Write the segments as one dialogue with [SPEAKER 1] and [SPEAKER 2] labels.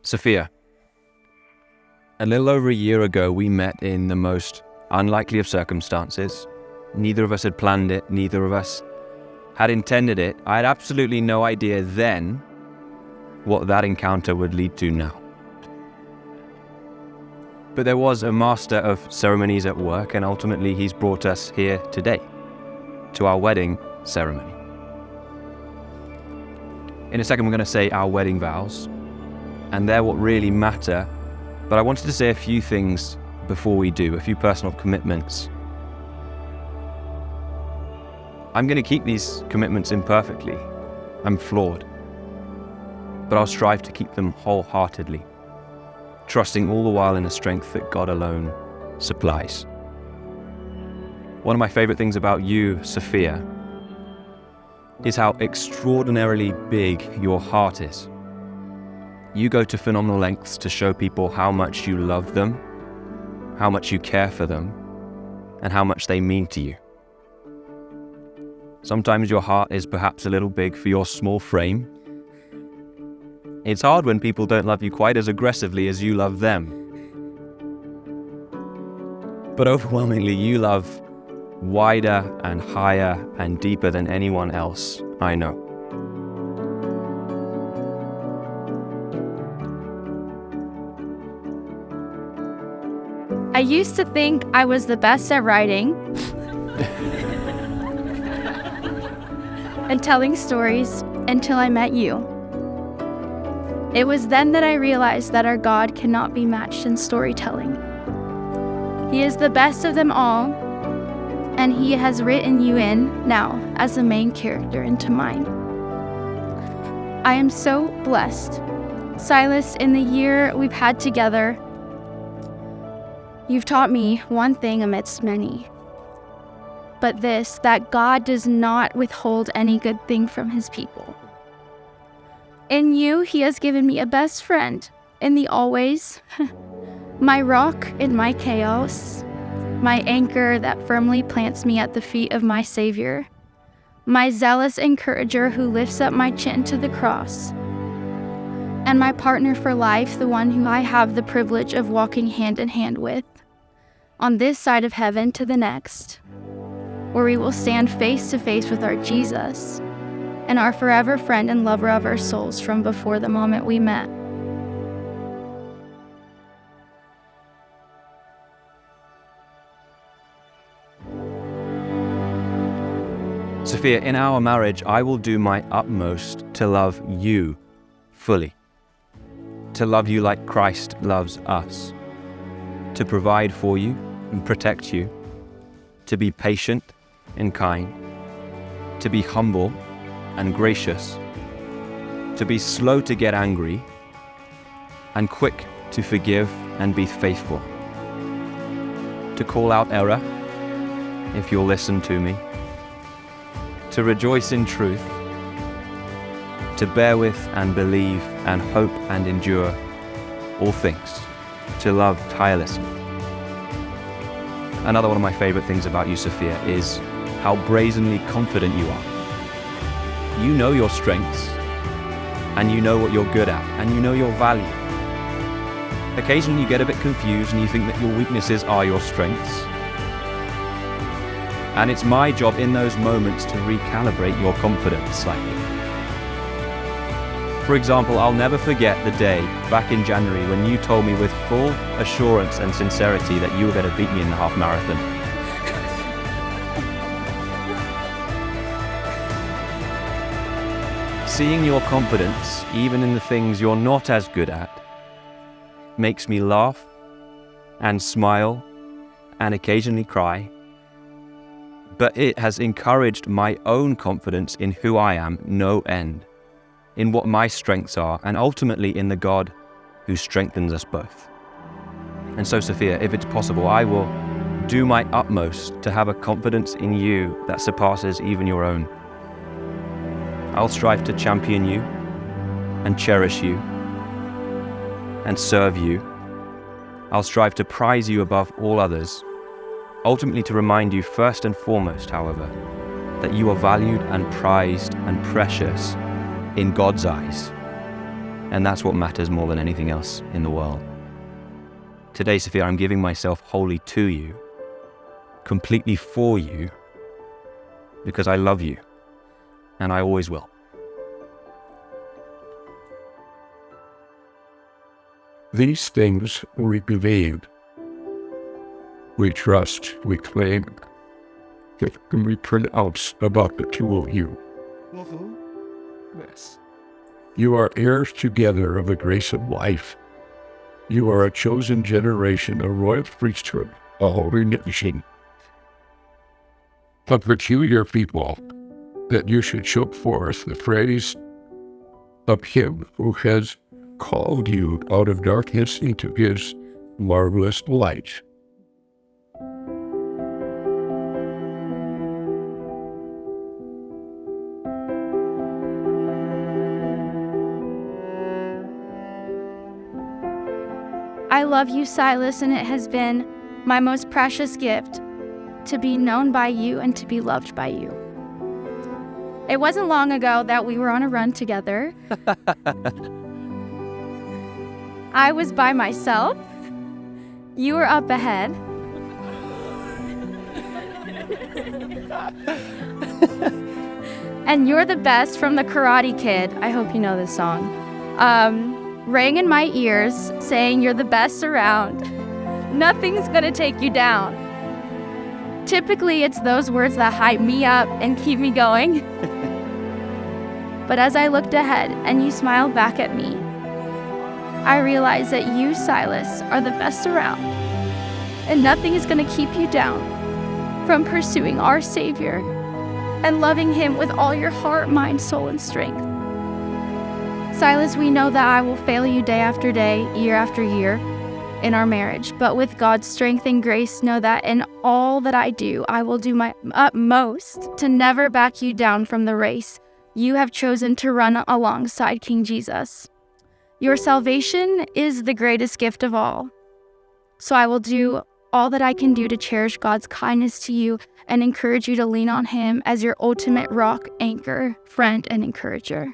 [SPEAKER 1] Sophia, a little over a year ago, we met in the most unlikely of circumstances. Neither of us had planned it. Neither of us had intended it. I had absolutely no idea then what that encounter would lead to now. But there was a master of ceremonies at work, and ultimately he's brought us here today to our wedding ceremony. In a second, we're going to say our wedding vows, and they're what really matter. But I wanted to say a few things before we do, a few personal commitments. I'm going to keep these commitments imperfectly. I'm flawed. But I'll strive to keep them wholeheartedly, trusting all the while in a strength that God alone supplies. One of my favorite things about you, Sophia, is how extraordinarily big your heart is. You go to phenomenal lengths to show people how much you love them, how much you care for them, and how much they mean to you. Sometimes your heart is perhaps a little big for your small frame. It's hard when people don't love you quite as aggressively as you love them. But overwhelmingly, you love wider and higher and deeper than anyone else I know.
[SPEAKER 2] I used to think I was the best at writing and telling stories until I met you. It was then that I realized that our God cannot be matched in storytelling. He is the best of them all, and He has written you in now as the main character into mine. I am so blessed. Silas, in the year we've had together, you've taught me one thing amidst many, but this, that God does not withhold any good thing from His people. In you, He has given me a best friend in the always, my rock in my chaos, my anchor that firmly plants me at the feet of my Savior, my zealous encourager who lifts up my chin to the cross, and my partner for life, the one who I have the privilege of walking hand in hand with, on this side of heaven to the next, where we will stand face to face with our Jesus and our forever friend and lover of our souls from before the moment we met.
[SPEAKER 1] Sophia, in our marriage, I will do my utmost to love you fully, to love you like Christ loves us, to provide for you and protect you, to be patient and kind, to be humble and gracious, to be slow to get angry and quick to forgive and be faithful, to call out error if you'll listen to me, to rejoice in truth, to bear with and believe and hope and endure all things, to love tirelessly. Another one of my favorite things about you, Sophia, is how brazenly confident you are. You know your strengths, and you know what you're good at, and you know your value. Occasionally you get a bit confused and you think that your weaknesses are your strengths. And it's my job in those moments to recalibrate your confidence slightly. For example, I'll never forget the day back in January when you told me with full assurance and sincerity that you were going to beat me in the half marathon. Seeing your confidence, even in the things you're not as good at, makes me laugh and smile and occasionally cry. But it has encouraged my own confidence in who I am no end, in what my strengths are, and ultimately in the God who strengthens us both. And so, Sophia, if it's possible, I will do my utmost to have a confidence in you that surpasses even your own. I'll strive to champion you and cherish you and serve you. I'll strive to prize you above all others, ultimately to remind you first and foremost, however, that you are valued and prized and precious in God's eyes, And that's what matters more than anything else in the world. Today, Sophia, I'm giving myself wholly to you, completely for you, because I love you, and I always will.
[SPEAKER 3] These things we believe, we trust, we claim, that we pronounce about the two of you. Yes. You are heirs together of the grace of life. You are a chosen generation, a royal priesthood, a holy nation, a peculiar people, that you should show forth the praise of him who has called you out of darkness into his marvelous light.
[SPEAKER 2] I love you, Silas, and it has been my most precious gift to be known by you and to be loved by you. It wasn't long ago that we were on a run together. I was by myself. You were up ahead. And You're the Best from the Karate Kid, I hope you know this song, rang in my ears saying you're the best around. Nothing's gonna take you down. Typically, it's those words that hype me up and keep me going. But as I looked ahead and you smiled back at me, I realized that you, Silas, are the best around. And nothing is gonna keep you down from pursuing our Savior and loving Him with all your heart, mind, soul, and strength. Silas, we know that I will fail you day after day, year after year in our marriage, but with God's strength and grace, know that in all that I do, I will do my utmost to never back you down from the race you have chosen to run alongside King Jesus. Your salvation is the greatest gift of all. So I will do all that I can do to cherish God's kindness to you and encourage you to lean on Him as your ultimate rock, anchor, friend, and encourager.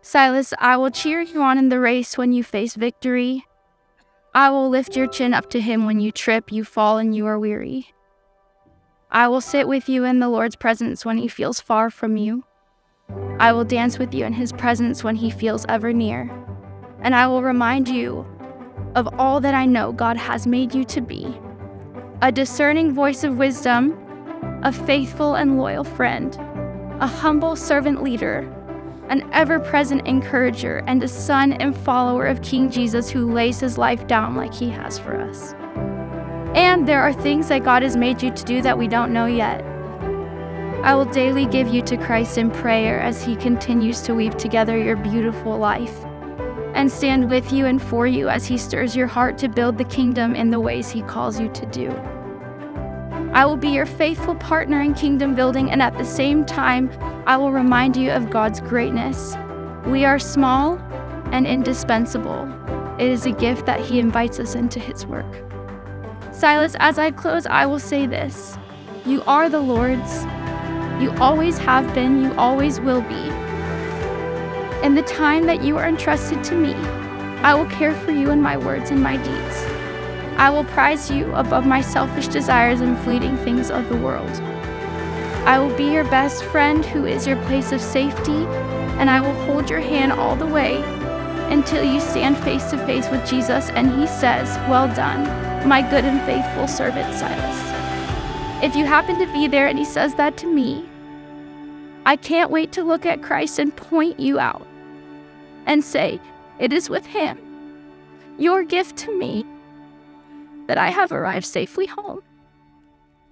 [SPEAKER 2] Silas, I will cheer you on in the race when you face victory. I will lift your chin up to Him when you trip, you fall, and you are weary. I will sit with you in the Lord's presence when He feels far from you. I will dance with you in His presence when He feels ever near. And I will remind you of all that I know God has made you to be. A discerning voice of wisdom, a faithful and loyal friend, a humble servant leader, an ever-present encourager, and a son and follower of King Jesus who lays his life down like He has for us. And there are things that God has made you to do that we don't know yet. I will daily give you to Christ in prayer as He continues to weave together your beautiful life, and stand with you and for you as He stirs your heart to build the kingdom in the ways He calls you to do. I will be your faithful partner in kingdom building, and at the same time, I will remind you of God's greatness. We are small and indispensable. It is a gift that He invites us into His work. Silas, as I close, I will say this. You are the Lord's. You always have been. You always will be. In the time that you are entrusted to me, I will care for you in my words and my deeds. I will prize you above my selfish desires and fleeting things of the world. I will be your best friend who is your place of safety, and I will hold your hand all the way until you stand face to face with Jesus and He says, "Well done, my good and faithful servant, Silas." If you happen to be there and He says that to me, I can't wait to look at Christ and point you out and say, it is with Him, your gift to me, that I have arrived safely home.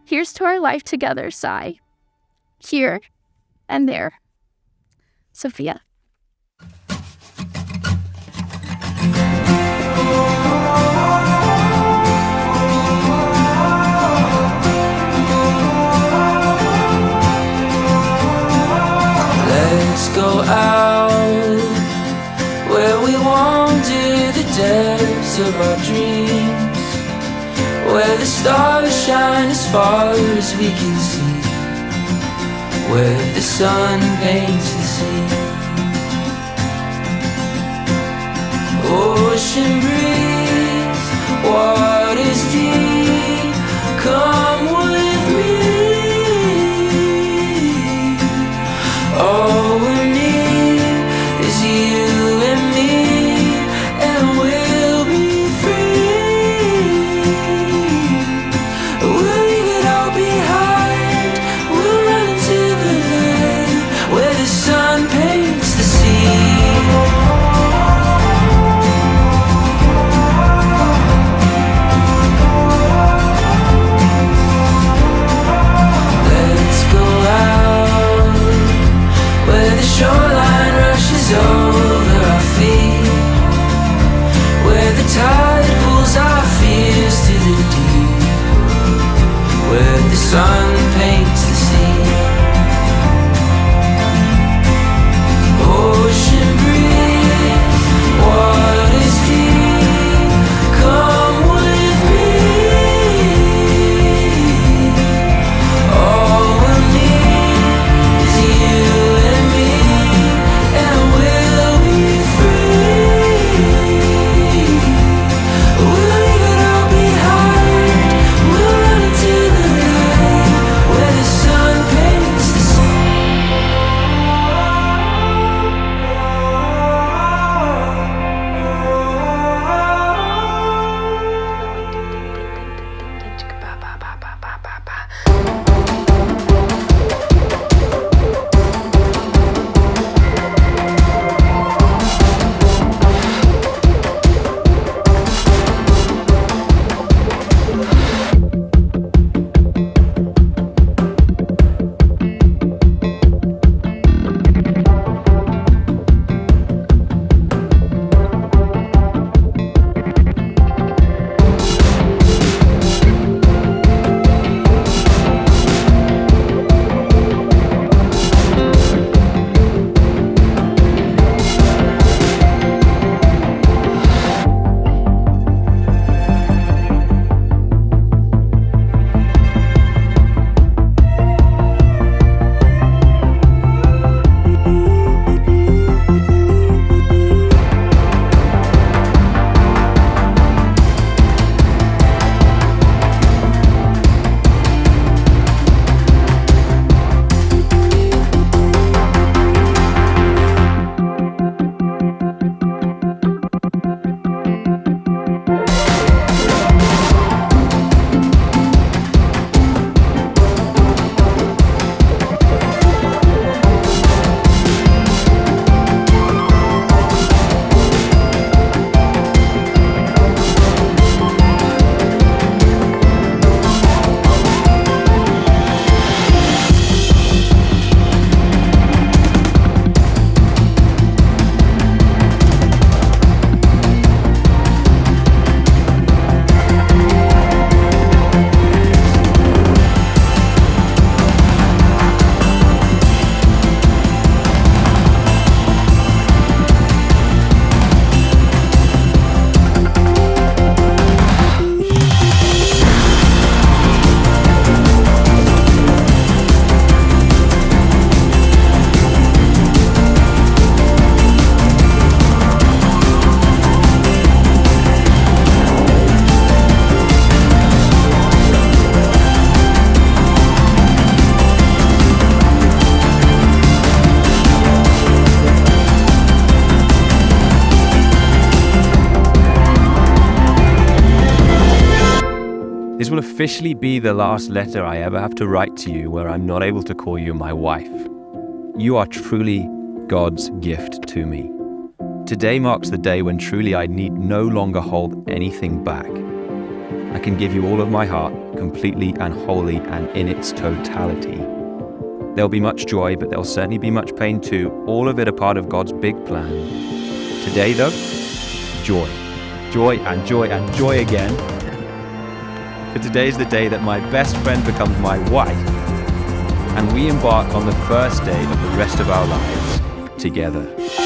[SPEAKER 2] Here's to our life together, Sai. Here and there. Sophia.
[SPEAKER 4] Let's go out where we wander the depths of our dreams, where the stars shine as far as we can see, where the sun paints the sea.
[SPEAKER 1] will officially be the last letter I ever have to write to you where I'm not able to call you my wife. You are truly God's gift to me. Today marks the day when truly I need no longer hold anything back. I can give you all of my heart, completely and wholly and in its totality. There'll be much joy, but there'll certainly be much pain too, all of it a part of God's big plan. Today though, joy. Joy and joy and joy again. For today's the day that my best friend becomes my wife, and we embark on the first day of the rest of our lives together.